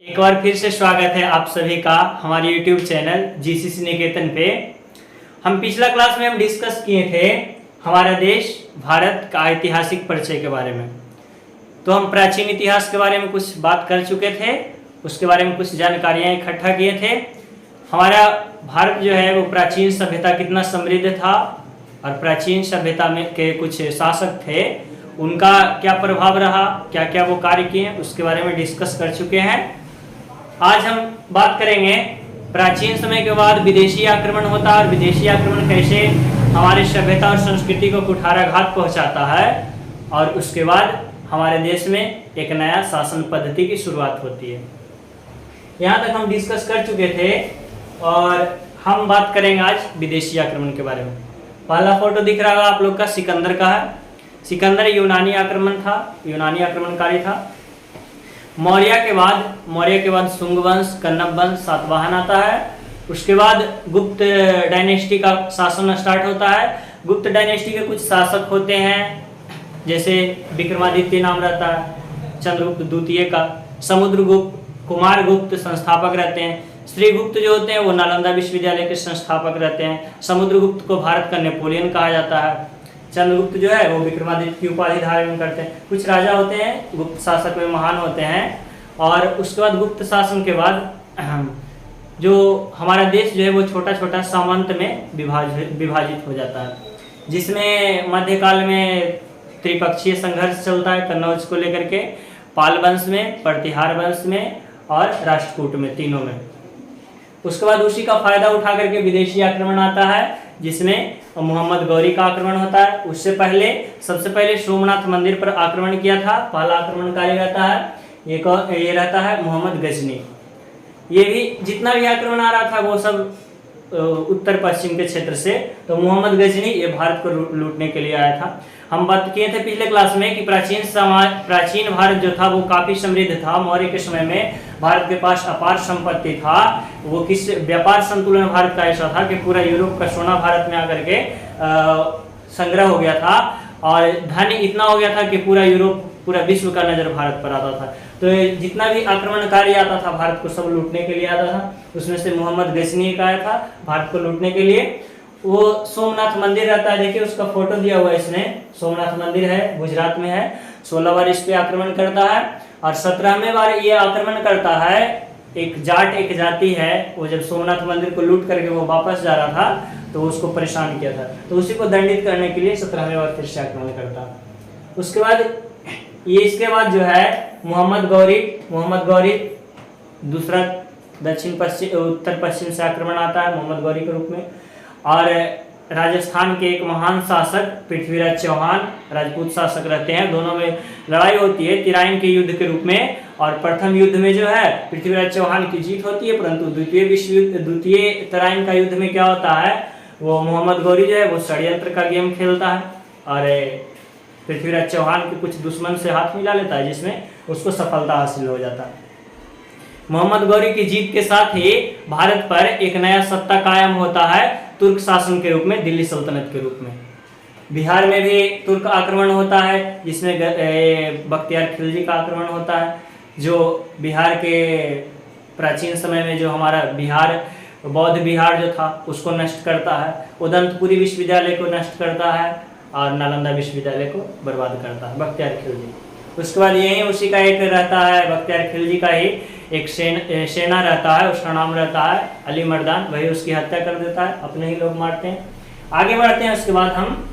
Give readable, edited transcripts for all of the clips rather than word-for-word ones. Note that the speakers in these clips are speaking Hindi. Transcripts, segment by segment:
एक बार फिर से स्वागत है आप सभी का हमारे YouTube चैनल जीसीसी निकेतन पे। हम पिछला क्लास में डिस्कस किए थे हमारा देश भारत का ऐतिहासिक परिचय के बारे में। तो हम प्राचीन इतिहास के बारे में कुछ बात कर चुके थे, उसके बारे में कुछ जानकारियाँ इकट्ठा किए थे। हमारा भारत जो है वो प्राचीन सभ्यता कितना समृद्ध था और प्राचीन सभ्यता में के कुछ शासक थे, उनका क्या प्रभाव रहा, क्या क्या वो कार्य किए, उसके बारे में डिस्कस कर चुके हैं। आज हम बात करेंगे प्राचीन समय के बाद विदेशी आक्रमण होता है और विदेशी आक्रमण कैसे हमारे सभ्यता और संस्कृति को कुठाराघात पहुंचाता है, और उसके बाद हमारे देश में एक नया शासन पद्धति की शुरुआत होती है। यहाँ तक हम डिस्कस कर चुके थे और हम बात करेंगे आज विदेशी आक्रमण के बारे में। पहला फोटो दिख रहा होगा आप लोग का, सिकंदर का है। सिकंदर यूनानी आक्रमण था, यूनानी आक्रमणकारी था। मौर्य के बाद शुंग वंश, कन्नब वंश, सातवाहन आता है। उसके बाद गुप्त डायनेस्टी का शासन स्टार्ट होता है। गुप्त डायनेस्टी के कुछ शासक होते हैं, जैसे विक्रमादित्य नाम रहता है, चंद्रगुप्त द्वितीय का, समुद्रगुप्त, कुमारगुप्त संस्थापक रहते हैं। श्रीगुप्त जो होते हैं वो नालंदा विश्वविद्यालय के संस्थापक रहते हैं। समुद्रगुप्त को भारत का नेपोलियन कहा जाता है। चंद्रगुप्त जो है वो विक्रमादित्य की उपाधि धारण करते हैं। कुछ राजा होते हैं गुप्त शासक में महान होते हैं। और उसके बाद गुप्त शासन के बाद जो हमारा देश जो है वो छोटा छोटा सामंत में विभाजित हो जाता है, जिसमें मध्यकाल में त्रिपक्षीय संघर्ष चलता है कन्नौज को लेकर के, पाल वंश में, प्रतिहार वंश में और राष्ट्रकूट में, तीनों में। उसके बाद उसी का फायदा उठा करके विदेशी आक्रमण आता है, जिसमें मोहम्मद गौरी का आक्रमण होता है। उससे पहले सबसे पहले सोमनाथ मंदिर पर आक्रमण किया था। पहला आक्रमणकारी रहता है ये रहता है मोहम्मद गजनी। ये भी जितना भी आक्रमण आ रहा था वो सब उत्तर पश्चिम के क्षेत्र से। तो मोहम्मद गजनी ये भारत को लूटने के लिए आया था। हम बात किए थे पिछले क्लास में कि प्राचीन भारत जो था वो काफी समृद्ध था। मौर्य के समय में भारत के पास अपार संपत्ति था। वो किस व्यापार संतुलन भारत का ऐसा था कि पूरा यूरोप का सोना भारत में आकर के संग्रह हो गया था, और धन इतना हो गया था कि पूरा यूरोप, पूरा विश्व का नजर भारत पर आता था। तो जितना भी आक्रमणकारी आता था भारत को सब लूटने के लिए आता था। उसमें से मोहम्मद गजनी एक आया था भारत को लूटने के लिए। वो सोमनाथ मंदिर रहता है, देखिए उसका फोटो दिया हुआ है इसमें। सोमनाथ मंदिर है, गुजरात में है। 16 बार इस पे आक्रमण करता है और 17वें बार ये आक्रमण करता है। एक जाति है, वो जब सोमनाथ मंदिर को लूट करके वो वापस जा रहा था तो उसको परेशान किया था, तो उसी को दंडित करने के लिए 17वें बार फिर से आक्रमण करता है। उसके बाद इसके बाद जो है मोहम्मद गौरी दूसरा उत्तर पश्चिम से आक्रमण आता है मोहम्मद गौरी के रूप में। और राजस्थान के एक महान शासक पृथ्वीराज चौहान राजपूत शासक रहते हैं। दोनों में लड़ाई होती है तिराइन के युद्ध के रूप में, और प्रथम युद्ध में जो है पृथ्वीराज चौहान की जीत होती है, परंतु द्वितीय तराइन का युद्ध में क्या होता है, वो मोहम्मद गौरी जो है वो षड्यंत्र का गेम खेलता है और पृथ्वीराज चौहान के कुछ दुश्मन से हाथ मिला लेता है, जिसमें उसको सफलता हासिल हो जाता है। मोहम्मद गौरी की जीत के साथ ही भारत पर एक नया सत्ता कायम होता है तुर्क शासन के रूप में, दिल्ली सल्तनत के रूप में। बिहार में भी तुर्क आक्रमण होता है, जिसमें बख्तियार खिलजी का आक्रमण होता है, जो बिहार के प्राचीन समय में जो हमारा बिहार, बौद्ध बिहार जो था उसको नष्ट करता है। उदंतपुरी विश्वविद्यालय को नष्ट करता है और नालंदा विश्वविद्यालय को बर्बाद करता है बख्तियार खिलजी। उसके बाद यही उसी का एक रहता है, बख्तियार खिलजी का ही एक सेना रहता है, उसका नाम रहता है अली मर्दान, वही उसकी हत्या कर देता है, अपने ही लोग मारते हैं। आगे बढ़ते हैं, उसके बाद हम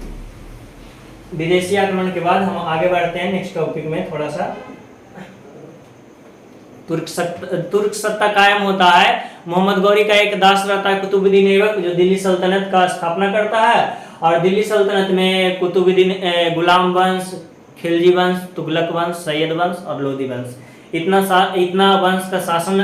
विदेशी आक्रमण के बाद हम आगे बढ़ते हैं नेक्स्ट टॉपिक में। थोड़ा सा तुर्क सत्ता कायम होता है। मोहम्मद गौरी का एक दास रहता है कुतुबुद्दीन ऐबक, जो दिल्ली सल्तनत का स्थापना करता है। और दिल्ली सल्तनत में कुतुबुद्दीन, गुलाम वंश, खिलजी वंश, तुगलक वंश, सैयद वंश और लोधी वंश, इतना वंश का शासन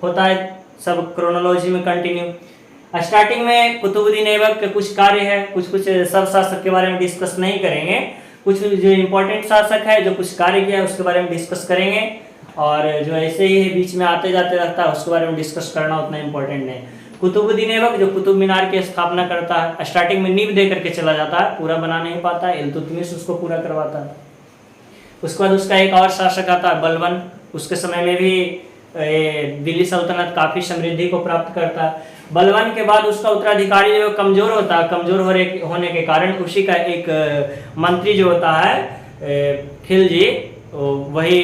होता है, सब क्रोनोलॉजी में कंटिन्यू। स्टार्टिंग में कुतुबुद्दीन ऐबक के कुछ कार्य है, कुछ सब शासक के बारे में डिस्कस नहीं करेंगे। कुछ जो इम्पोर्टेंट शासक है जो कुछ कार्य किया है उसके बारे में डिस्कस करेंगे, और जो ऐसे ही बीच में आते जाते रहता है उसके बारे में डिस्कस करना उतना इम्पोर्टेंट नहीं। कुतुबुद्दीन ऐबक जो कुतुब मीनार की स्थापना करता है, स्टार्टिंग में नींव दे करके चला जाता है, पूरा बना नहीं पाता है, इल्तुतमिश उसको पूरा करवाता है। उसके बाद उसका एक और शासक आता है बलबन, उसके समय में भी दिल्ली सल्तनत काफ़ी समृद्धि को प्राप्त करता है। बलवान के बाद उसका उत्तराधिकारी जो कमज़ोर होता है, कमज़ोर होने के कारण उसी का एक मंत्री जो होता है खिलजी, वही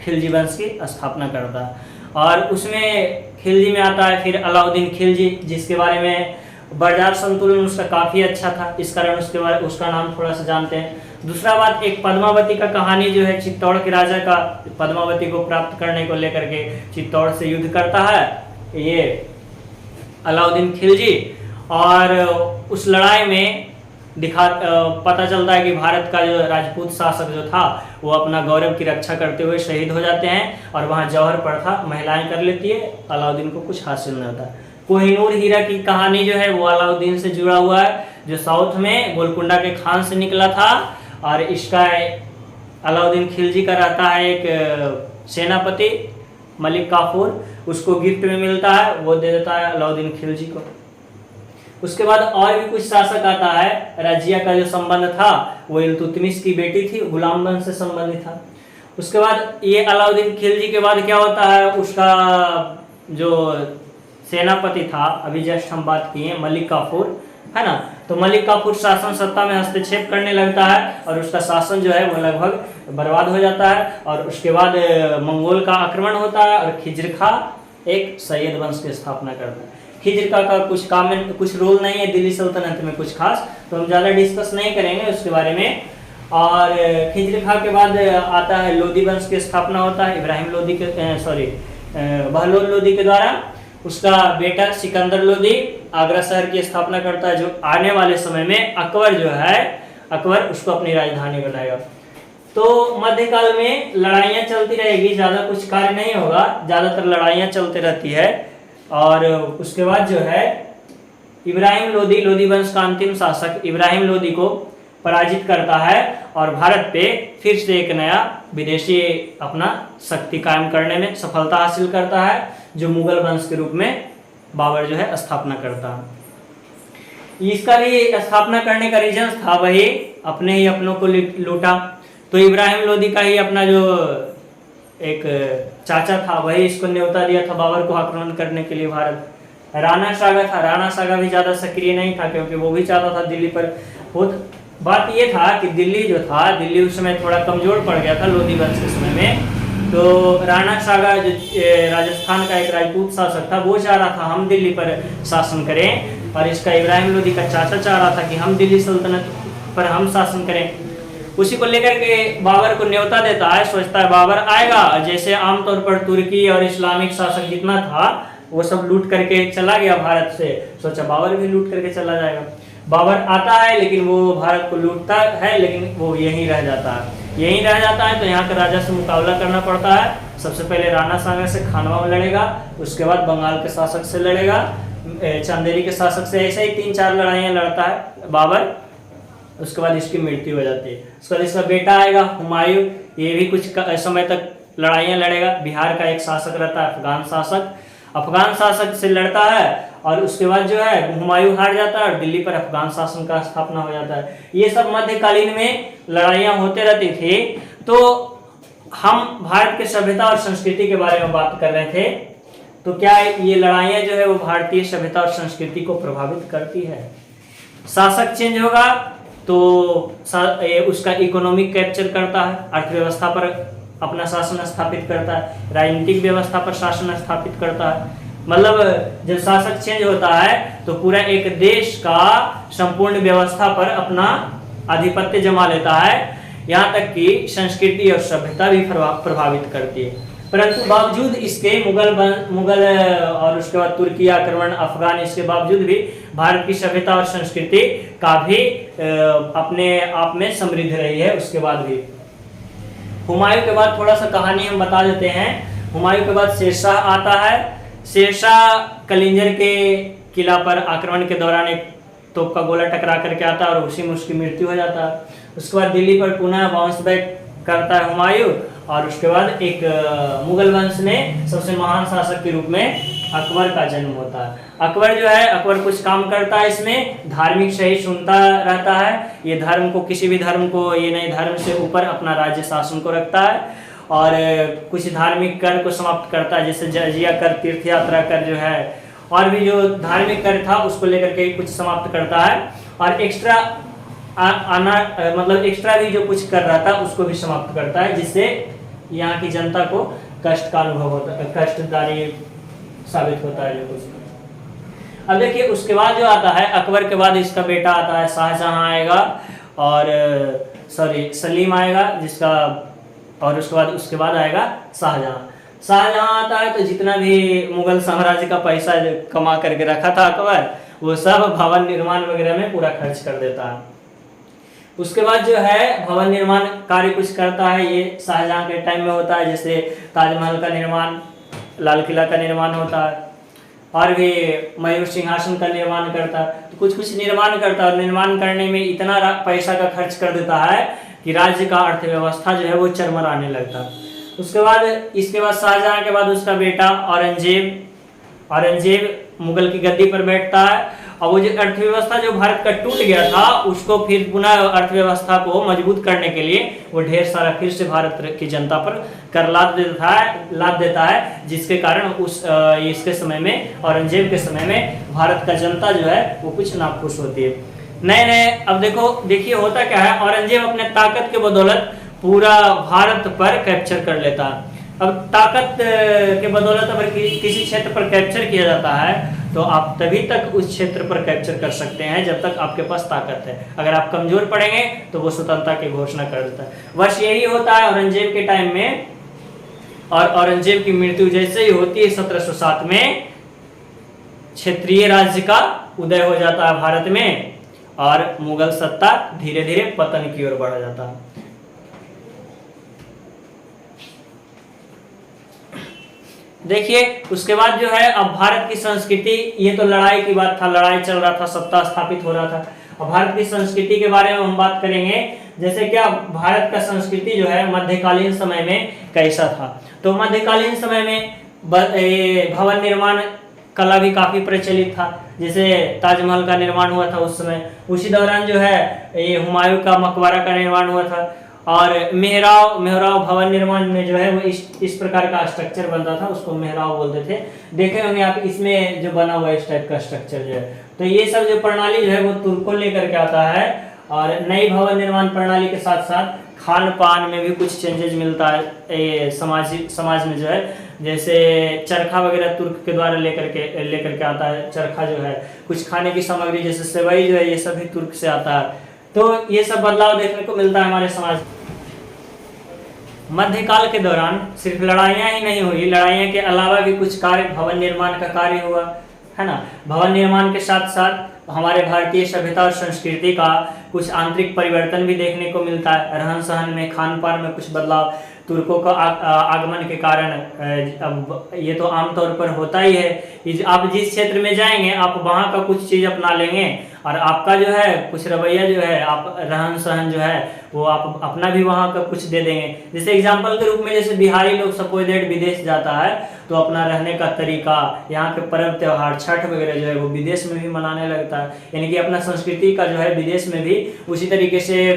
खिलजी वंश की स्थापना करता है। और उसमें खिलजी में आता है फिर अलाउद्दीन खिलजी, जिसके बारे में बाजार संतुलन उसका काफ़ी अच्छा था, इस कारण उसका नाम थोड़ा सा जानते हैं। दूसरा बात, एक पद्मावती का कहानी जो है, चित्तौड़ के राजा का पद्मावती को प्राप्त करने को लेकर के चित्तौड़ से युद्ध करता है ये अलाउद्दीन खिलजी, और उस लड़ाई में पता चलता है कि भारत का जो राजपूत शासक जो था वो अपना गौरव की रक्षा करते हुए शहीद हो जाते हैं, और वहाँ जौहर प्रथा महिलाएं कर लेती है, अलाउद्दीन को कुछ हासिल नहीं होता। कोहिनूर हीरा की कहानी जो है वो अलाउद्दीन से जुड़ा हुआ है, जो साउथ में गोलकुंडा के खान से निकला था, और इसका अलाउद्दीन खिलजी का रहता है एक सेनापति मलिक काफूर, उसको गिफ्ट में मिलता है, वो दे देता है अलाउद्दीन खिलजी को। उसके बाद और भी कुछ शासक आता है। रजिया का जो संबंध था वो इल्तुतमिश की बेटी थी, गुलाम वंश से संबंधित था। उसके बाद ये अलाउद्दीन खिलजी के बाद क्या होता है, उसका जो सेनापति था, अभी जस्ट हम बात किए मलिक काफूर, है ना, तो मलिक काफूर शासन सत्ता में हस्तक्षेप करने लगता है, और उसका शासन जो है वो लगभग बर्बाद हो जाता है। और उसके बाद मंगोल का आक्रमण होता है, और खिज्र खा एक सैयद वंश की स्थापना करता है। खिज्र खा का कुछ रोल नहीं है दिल्ली सल्तनत में कुछ खास, तो हम ज़्यादा डिस्कस नहीं करेंगे उसके बारे में। और खिज्र खा के बाद आता है लोदी वंश की स्थापना होता है इब्राहिम लोदी के बहलोल लोदी के द्वारा। उसका बेटा सिकंदर लोदी आगरा शहर की स्थापना करता है, जो आने वाले समय में अकबर जो है, अकबर उसको अपनी राजधानी बनाएगा। तो मध्यकाल में लड़ाइयाँ चलती रहेगी, ज़्यादा कुछ कार्य नहीं होगा, ज़्यादातर लड़ाइयाँ चलती रहती है। और उसके बाद जो है इब्राहिम लोदी वंश का अंतिम शासक इब्राहिम लोदी को पराजित करता है, और भारत पे फिर से एक नया विदेशी अपना शक्ति कायम करने में सफलता हासिल करता है, जो मुगल वंश के रूप में बाबर जो है स्थापना करता है। इसका भी स्थापना करने का रीजन था वही अपने ही अपनों को लूटा। तो इब्राहिम लोदी का ही अपना जो एक चाचा था वही इसको न्योता दिया था बाबर को आक्रमण करने के लिए भारत। राणा सागा था, राणा सागा भी ज़्यादा सक्रिय नहीं था, क्योंकि वो भी चाहता था दिल्ली पर बात ये था कि दिल्ली जो था, दिल्ली उस समय थोड़ा कमज़ोर पड़ गया था लोदी वंश के समय में। तो राणा सागा जो राजस्थान का एक राजपूत शासक था, वो चाह रहा था हम दिल्ली पर शासन करें, और इसका इब्राहिम लोदी का चाचा चाह रहा था कि हम दिल्ली सल्तनत पर हम शासन करें। उसी को लेकर के बाबर को न्योता देता है, सोचता है बाबर आएगा, जैसे आमतौर पर तुर्की और इस्लामिक शासक जितना था वो सब लूट करके चला गया भारत से, सोचा बाबर भी लूट करके चला जाएगा। बाबर आता है, लेकिन वो भारत को लूटता है, लेकिन वो यहीं रह जाता है। तो यहाँ के राजा से मुकाबला करना पड़ता है। सबसे पहले राणा सागा से खानवा में लड़ेगा, उसके बाद बंगाल के शासक से लड़ेगा, चंदेरी के शासक से, ऐसे ही 3-4 लड़ाइयाँ लड़ता है बाबर। उसके बाद इसकी मृत्यु हो जाती है। उसके बाद इसका बेटा आएगा हुमायूं, ये भी कुछ समय तक लड़ाइयाँ लड़ेगा। बिहार का एक शासक रहता है अफगान शासक से लड़ता है, और उसके बाद जो है हुमायूं हार जाता है, और दिल्ली पर अफगान शासन का स्थापना हो जाता है। ये सब मध्यकालीन में लड़ाइयाँ होते रहती थी। तो हम भारत के सभ्यता और संस्कृति के बारे में बात कर रहे थे, तो क्या ये लड़ाइयाँ जो है वो भारतीय सभ्यता और संस्कृति को प्रभावित करती है? शासक चेंज होगा तो उसका इकोनॉमिक कैप्चर करता है, अर्थव्यवस्था पर अपना शासन स्थापित करता है, राजनीतिक व्यवस्था पर शासन स्थापित करता है। मतलब जब शासक चेंज होता है तो पूरा एक देश का संपूर्ण व्यवस्था पर अपना आधिपत्य जमा लेता है, यहाँ तक कि संस्कृति और सभ्यता भी प्रभावित करती है। परंतु बावजूद इसके मुगल और उसके बाद तुर्की आक्रमण, अफगान, इसके बावजूद भी भारत की सभ्यता और संस्कृति काफी अपने आप में समृद्ध रही है। उसके बाद भी हुमायूं के बाद थोड़ा सा कहानी हम बता देते हैं। हुमायूं के बाद शेरशाह आता है। शेरशाह कलिंजर के किला पर आक्रमण के दौरान एक तोप का गोला टकरा करके आता है और उसी में उसकी मृत्यु हो जाता है। उसके बाद दिल्ली पर पुनः बाउंस बैक करता है हुमायूं, और उसके बाद एक मुगल वंश में सबसे महान शासक के रूप में अकबर का जन्म होता है। अकबर जो है, अकबर कुछ काम करता है इसमें, धार्मिक सहिष्णुता रहता है। ये धर्म को, किसी भी धर्म को ये नहीं, धर्म से ऊपर अपना राज्य शासन को रखता है। और कुछ धार्मिक कर को समाप्त करता है, जैसे जजिया कर, तीर्थ यात्रा कर जो है, और भी जो धार्मिक कर था उसको लेकर के कुछ समाप्त करता है, और एक्स्ट्रा मतलब एक्स्ट्रा भी जो कुछ कर रहा था उसको भी समाप्त करता है, जिससे यहाँ की जनता को कष्ट का अनुभव होता है, कष्टदायी साबित होता है जो कुछ। अब देखिए उसके बाद जो आता है अकबर के बाद इसका बेटा आता है शाहजहां आएगा, और सलीम आएगा जिसका, और उसके बाद आएगा शाहजहां आता है। तो जितना भी मुगल साम्राज्य का पैसा कमा करके रखा था अकबर, वो सब भवन निर्माण वगैरह में पूरा खर्च कर देता है। उसके बाद जो है भवन निर्माण कार्य कुछ करता है, ये शाहजहां के टाइम में होता है, जैसे ताजमहल का निर्माण, लाल किला का निर्माण होता है, और भी मयूर सिंहासन का निर्माण करता है। तो कुछ निर्माण करता है, और निर्माण करने में इतना पैसा का खर्च कर देता है कि राज्य का अर्थव्यवस्था जो है वो चरमराने लगता है। इसके बाद शाहजहां के बाद उसका बेटा औरंगजेब मुगल की गद्दी पर बैठता है, और वो जो अर्थव्यवस्था जो भारत का टूट गया था उसको फिर पुनः अर्थव्यवस्था को मजबूत करने के लिए वो ढेर सारा फिर से भारत की जनता पर कर लाद देता है, जिसके कारण इसके समय में, औरंगजेब के समय में भारत का जनता जो है वो कुछ नाखुश होती है। नए अब देखिए होता क्या है, औरंगजेब अपने ताकत के बदौलत पूरा भारत पर कैप्चर कर लेता है। अब ताकत के बदौलत अगर किसी क्षेत्र पर कैप्चर किया जाता है तो आप तभी तक उस क्षेत्र पर कैप्चर कर सकते हैं जब तक आपके पास ताकत है। अगर आप कमजोर पड़ेंगे तो वो स्वतंत्रता की घोषणा कर देता है। वर्ष यही होता है औरंगजेब के टाइम में, और औरंगजेब की मृत्यु जैसे ही होती है 1707 में क्षेत्रीय राज्य का उदय हो जाता है भारत में, और मुगल सत्ता धीरे धीरे पतन की ओर बढ़ जाता है। देखिए उसके बाद जो है अब भारत की संस्कृति, ये तो लड़ाई की बात था, लड़ाई चल रहा था, सत्ता स्थापित हो रहा था। अब भारत की संस्कृति के बारे में हम बात करेंगे, जैसे क्या भारत का संस्कृति जो है मध्यकालीन समय में कैसा था। तो मध्यकालीन समय में भवन निर्माण कला भी काफी प्रचलित था, जैसे ताजमहल का निर्माण हुआ था उस समय। उसी दौरान जो है ये हुमायूं का मकबरा का निर्माण हुआ था, और मेहराव भवन निर्माण में जो है वो इस प्रकार का स्ट्रक्चर बनता था, उसको मेहराव बोलते थे। देखे होंगे आप इसमें जो बना हुआ है इस टाइप का स्ट्रक्चर जो है। तो ये सब जो प्रणाली जो है वो तुर्कों लेकर के आता है, और नई भवन निर्माण प्रणाली के साथ साथ खान पान में भी कुछ चेंजेस मिलता है समाज में जो है, जैसे चरखा वगैरह तुर्क के द्वारा लेकर के आता है। चरखा जो है, कुछ खाने की सामग्री जैसे सेवई जो है ये सभी तुर्क से आता है। तो ये सब बदलाव देखने को मिलता है हमारे समाज। मध्यकाल के दौरान सिर्फ लड़ाइयाँ ही नहीं हुई, लड़ाइयाँ के अलावा भी कुछ कार्य, भवन निर्माण का कार्य हुआ है ना। भवन निर्माण के साथ साथ हमारे भारतीय सभ्यता और संस्कृति का कुछ आंतरिक परिवर्तन भी देखने को मिलता है। रहन सहन में, खान पान में कुछ बदलाव तुर्कों का आगमन के कारण, अब ये तो आमतौर पर होता ही है। आप जिस क्षेत्र में जाएंगे आप वहाँ का कुछ चीज़ अपना लेंगे, और आपका जो है कुछ रवैया जो है, आप रहन सहन जो है वो आप अपना भी वहाँ का कुछ दे देंगे। जैसे एग्जाम्पल के रूप में, जैसे बिहारी लोग सपोज दैट विदेश जाता है तो अपना रहने का तरीका, यहाँ के पर्व त्योहार, छठ वगैरह जो है वो विदेश में भी मनाने लगता है। यानी कि अपना संस्कृति का जो है विदेश में भी उसी तरीके से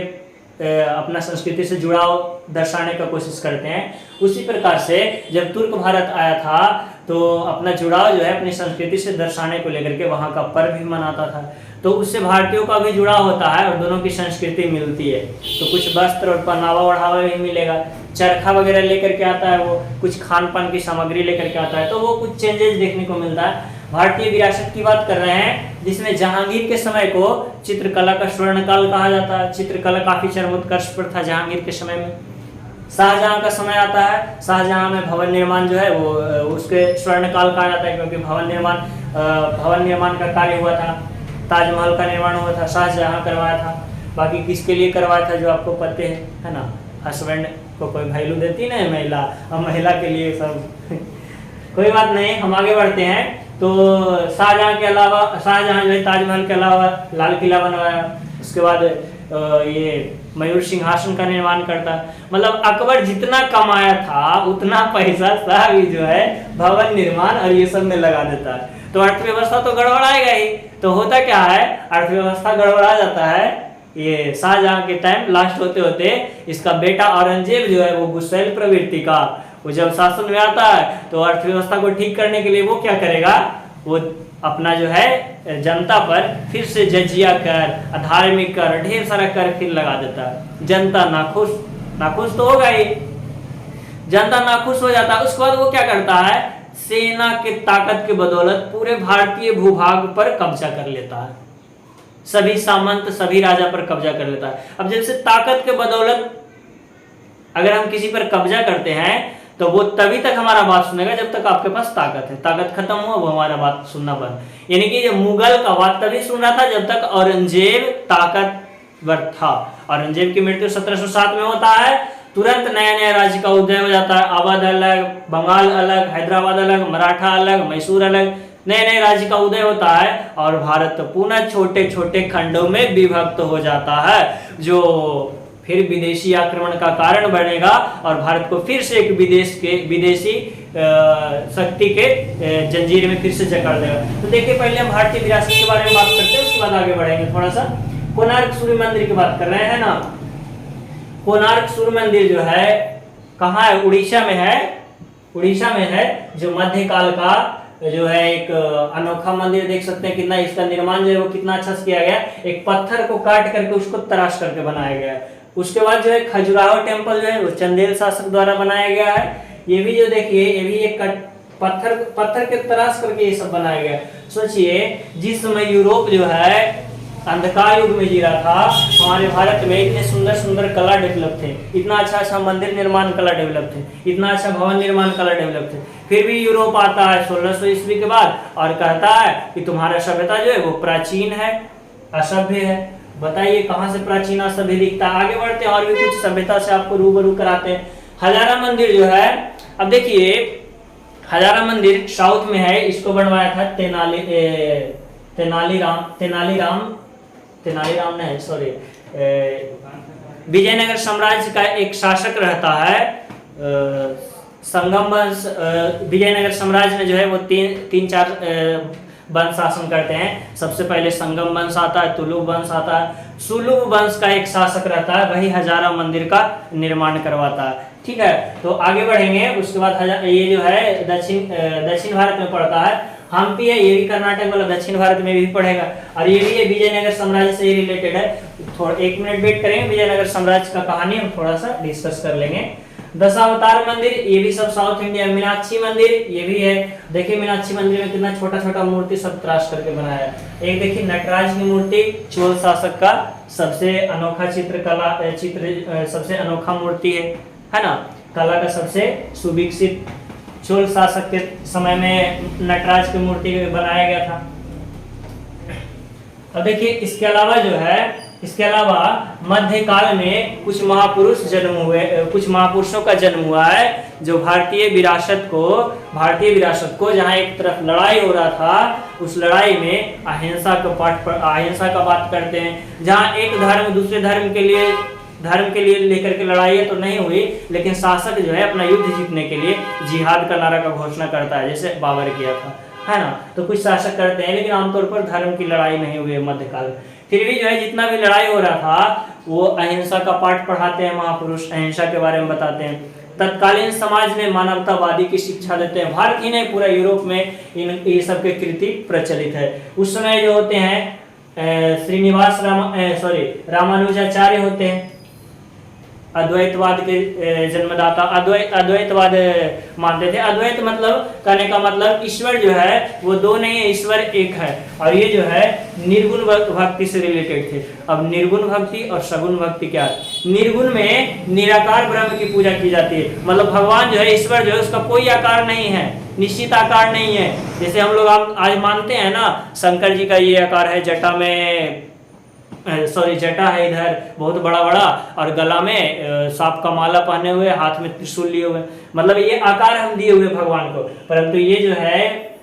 अपना संस्कृति से जुड़ाव दर्शाने का कोशिश करते हैं। उसी प्रकार से जब तुर्क भारत आया था तो अपना जुड़ाव जो है अपनी संस्कृति से दर्शाने को लेकर के वहाँ का पर्व भी मनाता था। तो उससे भारतीयों का भी जुड़ाव होता है और दोनों की संस्कृति मिलती है। तो कुछ वस्त्र और पहनावा ओढ़ावा भी मिलेगा। चरखा वगैरह लेकर के आता है, वो कुछ खान पान की सामग्री लेकर के आता है, तो वो कुछ चेंजेस देखने को मिलता है। भारतीय विरासत की बात कर रहे हैं, जिसमें जहांगीर के समय को चित्रकला का स्वर्णकाल कहा जाता है। चित्रकला काफी चरमोत्कर्ष पर था जहांगीर के समय में। शाहजहां का समय आता है, शाहजहां में भवन निर्माण जो है वो उसके स्वर्णकाल कहा जाता है, क्योंकि भवन निर्माण का कार्य हुआ था। ताजमहल का निर्माण हुआ था, शाहजहां करवाया था। बाकी किसके लिए करवाया था जो आपको पता है ना, हस्बैंड को कोई वैल्यू देती नहीं महिला, अब महिला के लिए सब कोई बात नहीं, हम आगे बढ़ते हैं। तो शाहजहां जो है ताजमहल के अलावा लाल किला बनवाया। उसके बाद ये मयूर सिंहासन का निर्माण करता। मतलब अकबर जितना कमाया था उतना पैसा साहब जो है भवन निर्माण और ये सब में लगा देता है। तो अर्थव्यवस्था तो गड़बड़ाएगा ही। तो होता क्या है, अर्थव्यवस्था गड़बड़ा जाता है ये शाहजहां के टाइम लास्ट होते होते इसका बेटा औरंगजेब जो है वो गुस्सैल प्रवृत्ति का, वो जब शासन में आता है तो अर्थव्यवस्था को ठीक करने के लिए वो क्या करेगा, वो अपना जो है जनता पर फिर से जजिया कर, अधार्मिक कर, ढेर सारा कर फिर लगा देता है। जनता नाखुश तो होगा ही, जनता नाखुश हो जाता है। उसके बाद वो क्या करता है, सेना के ताकत के बदौलत पूरे भारतीय भूभाग पर कब्जा कर लेता है, सभी सामंत सभी राजा पर कब्जा कर लेता है। अब जैसे ताकत के बदौलत अगर हम किसी पर कब्जा करते हैं तो वो तभी तक हमारा बात सुनेगा जब तक आपके पास ताकत है, ताकत खत्म हुआ वो हमारा बात सुनना बंद। यानी कि मुगल का बात तभी सुन रहा था जब तक औरंगजेब ताकतवर था। औरंगजेब की मृत्यु 1707 में होता है, तुरंत नया नया राज्य का उदय हो जाता है। अवध अलग, बंगाल अलग, हैदराबाद अलग, मराठा अलग, मैसूर अलग, नए नए राज्य का उदय होता है और भारत पुनः छोटे छोटे खंडों में विभक्त हो जाता है, जो फिर विदेशी आक्रमण का कारण बनेगा और भारत को फिर से एक विदेशी शक्ति के जंजीर में फिर से जकड़ देगा। तो देखिए पहले हम भारतीय विरासत के बारे में बात करते हैं, उसके बाद आगे बढ़ेंगे। थोड़ा सा कोणार्क सूर्य मंदिर की बात कर रहे हैं ना। कोणार्क सूर्य मंदिर जो है कहाँ है, उड़ीसा में है। उड़ीसा में है, जो मध्यकाल का जो है एक अनोखा मंदिर देख सकते हैं। कितना इसका निर्माण जो है वो कितना अच्छा से किया गया, एक पत्थर को काट करके उसको तराश करके बनाया गया है। उसके बाद जो है खजुराहो टेम्पल जो है वो चंदेल शासक द्वारा बनाया गया है। ये भी जो देखिए ये भी एक पत्थर के तराश करके ये सब बनाया गया है। सोचिए जिस समय यूरोप जो है अंधकार युग में जी रहा था, हमारे भारत में इतने सुंदर सुंदर कला डेवलप थे, इतना अच्छा अच्छा मंदिर निर्माण कला डेवलप थे, इतना अच्छा भवन निर्माण कला डेवलप थे। फिर भी यूरोप आता है 1600 ईस्वी के बाद और कहता है कि तुम्हारा सभ्यता जो है वो प्राचीन है, असभ्य है। बताइए कहाँ से प्राचीन असभ्य दिखता है। आगे बढ़ते हैं और भी कुछ सभ्यता से आपको रूबरू कराते हैं। हजारा मंदिर जो है, अब देखिए हजारा मंदिर साउथ में है, इसको बनवाया था तेनालीराम नहीं सॉरी विजयनगर साम्राज्य का एक शासक रहता है संगम वंश। विजयनगर साम्राज्य में जो है वो तीन चार वंश शासन करते हैं। सबसे पहले संगम वंश आता है, तुलुक वंश आता है। सुलुक वंश का एक शासक रहता है, वही हजारा मंदिर का निर्माण करवाता है। ठीक है, तो आगे बढ़ेंगे। उसके बाद ये जो है दक्षिण भारत में पड़ता है। हम्पी है, ये भी कर्नाटक वाला दक्षिण भारत में भी पड़ेगा और ये भी है विजयनगर साम्राज्य से रिलेटेड है। थोड़ा 1 मिनट वेट करेंगे, विजयनगर साम्राज्य का कहानी हम थोड़ा सा डिस्कस कर लेंगे। दशावतार मंदिर, ये भी सब साउथ इंडिया। मीनाक्षी मंदिर ये भी है। देखिए मीनाक्षी मंदिर में कितना छोटा छोटा मूर्ति सब तराश करके बनाया है। एक देखिए नटराज की मूर्ति, चोल शासक का सबसे अनोखा सबसे अनोखा मूर्ति है ना, कला का सबसे सुविकसित चोल शासक के समय में नटराज की मूर्ति बनाया गया था। अब देखिए इसके अलावा जो है, इसके अलावा मध्यकाल में कुछ महापुरुषों का जन्म हुआ है, जो भारतीय विरासत को जहाँ एक तरफ लड़ाई हो रहा था, उस लड़ाई में अहिंसा का बात करते हैं। जहाँ एक धर्म दूसरे धर्म के लिए लेकर के लड़ाई तो नहीं हुई, लेकिन शासक जो है अपना युद्ध जीतने के लिए जिहाद का नारा का घोषणा करता है, जैसे बाबर किया था, है ना। तो कुछ शासक करते हैं, लेकिन आमतौर पर धर्म की लड़ाई नहीं हुई मध्यकाल में। फिर भी जो है जितना भी लड़ाई हो रहा था वो अहिंसा का पाठ पढ़ाते हैं महापुरुष, अहिंसा के बारे में बताते हैं। तत्कालीन समाज में मानवतावादी की शिक्षा देते हैं। भारत ही नहीं पूरा यूरोप में ये सब के कृति प्रचलित है। उस समय जो होते हैं रामानुजाचार्य होते हैं, अद्वैतवाद के जन्मदाता। अद्वैतवाद मानते थे। अद्वैत मतलब कहने का मतलब ईश्वर जो है वो दो नहीं है, ईश्वर एक है। और ये जो है निर्गुण भक्ति से रिलेटेड थे। अब निर्गुण भक्ति और सगुण भक्ति क्या है? निर्गुण में निराकार ब्रह्म की पूजा की जाती है, मतलब भगवान जो है, ईश्वर जो है, उसका कोई आकार नहीं है, निश्चित आकार नहीं है। जैसे हम लोग आज मानते हैं ना, शंकर जी का ये आकार है, जटा है इधर बहुत बड़ा बड़ा, और गला में सांप का माला पहने हुए, हाथ में त्रिशूल लिए हुए, मतलब ये आकार हम दिए हुए भगवान को। परंतु ये जो है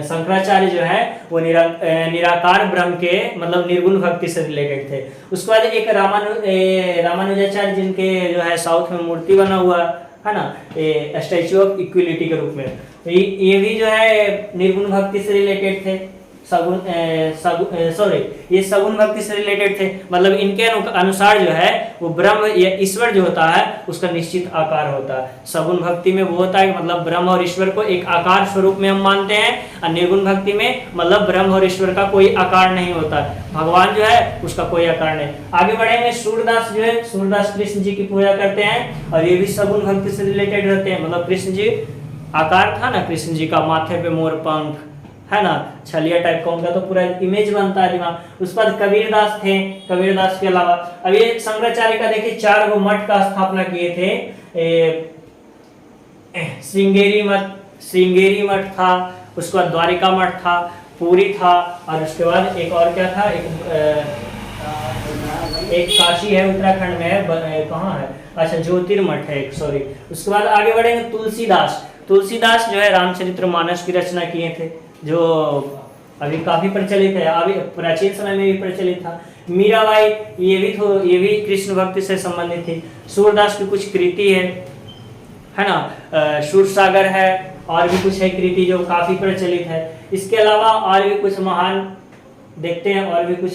शंकराचार्य जो है वो निराकार ब्रह्म के मतलब निर्गुण भक्ति से रिलेटेड थे। उसके बाद एक रामानुजाचार्य जिनके जो है साउथ में मूर्ति बना हुआ है ना, स्टैच्यू ऑफ इक्विलिटी के रूप में, ये भी जो है निर्गुण भक्ति से रिलेटेड थे। ये सगुन भक्ति से रिलेटेड थे। मतलब इनके अनुसार जो है वो ब्रह्म या ईश्वर जो होता है उसका निश्चित आकार होता है। सगुन भक्ति में वो होता है कि मतलब ब्रह्म और ईश्वर को एक आकार स्वरूप में हम मानते हैं, और निर्गुण भक्ति में मतलब ब्रह्म और ईश्वर का कोई आकार नहीं होता, भगवान जो है उसका कोई आकार नहीं। आगे बढ़ेंगे, सूरदास जो है, सूरदास कृष्ण जी की पूजा करते हैं और ये भी सगुन भक्ति से रिलेटेड रहते हैं। मतलब कृष्ण जी आकार था ना, कृष्ण जी का माथे पे मोर पंख है ना, छलिया टाइप का उनका तो पूरा इमेज बनता है दिमाग। उस पर कबीरदास थे। कबीरदास के अलावा अब ये शंकराचार्य का देखिए 4 गो मठ का स्थापना किए थे। श्रृंगेरी मठ था, उसके बाद द्वारिका मठ था, पुरी था, और उसके बाद एक और क्या था, एक काशी है उत्तराखंड में है, कहाँ है, अच्छा ज्योतिर्मठ है एक, सॉरी। उसके बाद आगे बढ़ेंगे, तुलसीदास जो है रामचरितमानस की रचना किए थे, जो अभी काफी प्रचलित है, अभी प्राचीन समय में भी प्रचलित था। मीराबाई ये भी कृष्ण भक्ति से संबंधित थी। सूरदास की कुछ कृति है ना, सूरसागर है, और भी कुछ है कृति जो काफी प्रचलित है। इसके अलावा और भी कुछ महान देखते हैं, और भी कुछ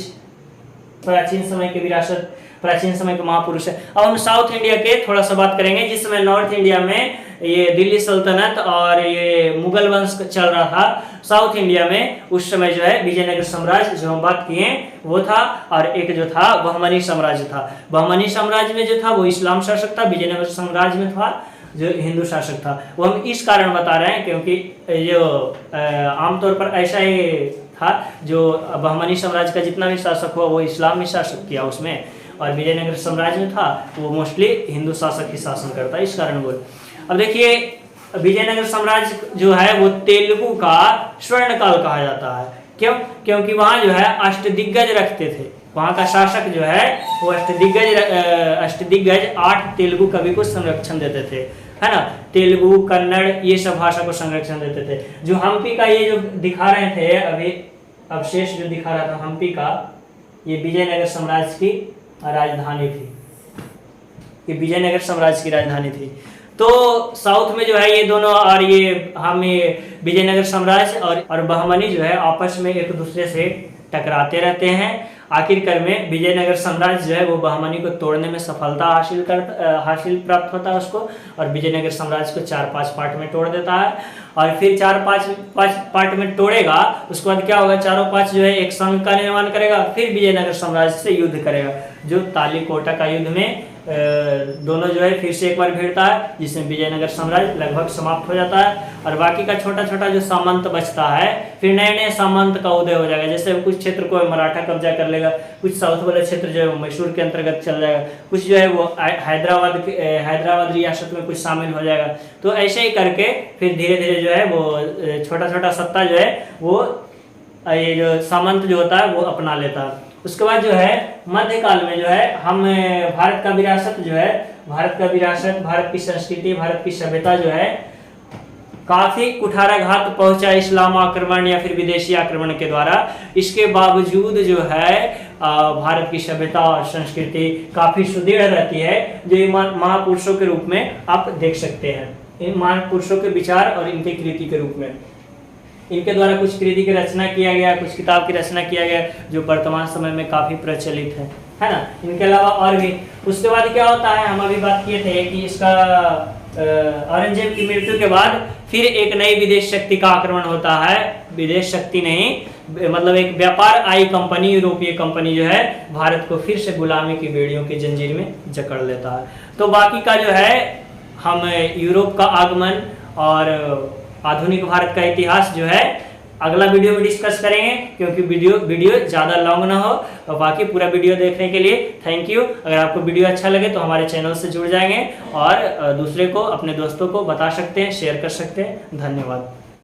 प्राचीन समय के विरासत, प्राचीन समय के महापुरुष है। अब हम साउथ इंडिया के थोड़ा सा बात करेंगे। जिस समय नॉर्थ इंडिया में ये दिल्ली सल्तनत और ये मुगल वंश चल रहा था, साउथ इंडिया में उस समय जो है विजयनगर साम्राज्य जो हम बात किए वो था, और एक जो था बहमनी साम्राज्य था। बहमनी साम्राज्य में जो था वो इस्लाम शासक था, विजयनगर साम्राज्य में था जो हिंदू शासक था। वो हम इस कारण बता रहे हैं क्योंकि जो आमतौर पर ऐसा ही था, जो बहमनी साम्राज्य का जितना भी शासक हुआ वो इस्लाम में शासक किया उसमें, और विजयनगर साम्राज्य में था वो मोस्टली हिंदू शासक ही शासन करता है, इस कारण बोल। अब देखिए विजयनगर साम्राज्य जो है वो तेलुगु का स्वर्ण काल कहा जाता है। क्यों? क्योंकि वहाँ जो है अष्टदिग्गज रखते थे। वहाँ का शासक जो है वो अष्टदिग्गज 8 तेलुगु कवि को संरक्षण देते थे, है ना। तेलुगु, कन्नड़ ये सब भाषा को संरक्षण देते थे। जो हम्पी का ये जो दिखा रहे थे अभी अवशेष जो दिखा रहा था हम्पी का, ये विजयनगर साम्राज्य की राजधानी थी, ये विजयनगर साम्राज्य की राजधानी थी। तो साउथ में जो है ये दोनों, और ये हमें विजयनगर साम्राज्य और बहमनी जो है आपस में एक दूसरे से टकराते रहते हैं। आखिरकार में विजयनगर साम्राज्य जो है वो बहमनी को तोड़ने में सफलता हासिल प्राप्त होता है उसको, और विजयनगर साम्राज्य को 4-5 पार्ट में तोड़ देता है। और फिर 4-5 पार्ट में तोड़ेगा, उसके बाद क्या होगा, 4-5 जो है एक संघ का निर्माण करेगा, फिर विजयनगर साम्राज्य से युद्ध करेगा, जो तालीकोटा का युद्ध में दोनों जो है फिर से एक बार भिड़ता है, जिसमें विजयनगर साम्राज्य लगभग समाप्त हो जाता है। और बाकी का छोटा छोटा जो सामंत बचता है, फिर नए नए सामंत का उदय हो जाएगा। जैसे कुछ क्षेत्र को मराठा कब्जा कर लेगा, कुछ साउथ वाला क्षेत्र जो है मैसूर के अंतर्गत चल जाएगा, कुछ जो है वो हैदराबाद रियासत में कुछ शामिल हो जाएगा। तो ऐसे ही करके फिर धीरे धीरे जो है वो छोटा छोटा सत्ता जो है वो ये जो सामंत जो होता है वो अपना लेता है। उसके बाद जो है मध्यकाल में जो है हम भारत का विरासत जो है, भारत की संस्कृति, भारत की सभ्यता जो है काफी कुठाराघात पहुंचा इस्लाम आक्रमण या फिर विदेशी आक्रमण के द्वारा। इसके बावजूद जो है भारत की सभ्यता और संस्कृति काफी सुदृढ़ रहती है, जो महापुरुषों के रूप में आप देख सकते हैं। इन महापुरुषों के विचार और इनके कृति के रूप में, इनके द्वारा कुछ कृति की रचना किया गया, कुछ किताब की रचना किया गया, जो वर्तमान समय में काफी प्रचलित है ना। इनके अलावा और भी उसके बाद क्या होता है, हम अभी बात किए थे कि इसका औरंगजेब की मृत्यु के बाद फिर एक नई विदेश शक्ति का आक्रमण होता है। विदेश शक्ति नहीं, मतलब एक व्यापार आई कंपनी, यूरोपीय कंपनी जो है भारत को फिर से गुलामी की बेड़ियों की जंजीर में जकड़ लेता है। तो बाकी का जो है हम यूरोप का आगमन और आधुनिक भारत का इतिहास जो है अगला वीडियो में डिस्कस करेंगे, क्योंकि वीडियो ज़्यादा लॉन्ग ना हो। और बाकी पूरा वीडियो देखने के लिए थैंक यू। अगर आपको वीडियो अच्छा लगे तो हमारे चैनल से जुड़ जाएंगे और दूसरे को, अपने दोस्तों को बता सकते हैं, शेयर कर सकते हैं। धन्यवाद।